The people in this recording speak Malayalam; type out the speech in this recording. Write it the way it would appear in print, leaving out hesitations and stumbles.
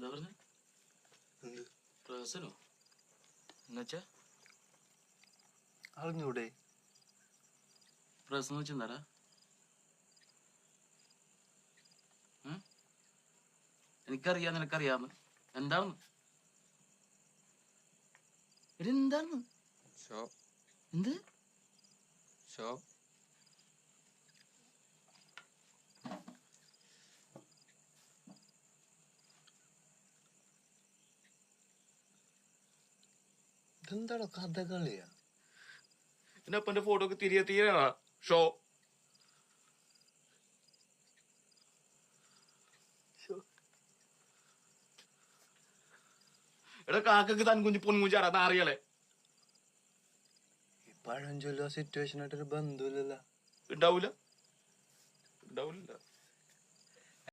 എന്താ പറഞ്ഞ പ്രഹസനോ എന്നുവെച്ചാ അറിഞ്ഞൂടെ പ്രഹസനം വെച്ചെന്താടാ എനിക്കറിയാം നിനക്കറിയാന്ന് എന്താണെന്ന് എന്താന്ന് എന്ത് ഇതെന്താണോ കഥകളിയാ എന്റെ അപ്പന്റെ ഫോട്ടോ ഒക്കെ തീരാ ഷോ എടാ കാക്കക്ക് താൻ കുഞ്ഞു പൊൻകുഞ്ചാടാ നാറികളെ ഈ പഴഞ്ചൊല്ല സിറ്റുവേഷൻ ആയിട്ടൊരു ബന്ധമില്ലല്ലോ ഉണ്ടാവൂല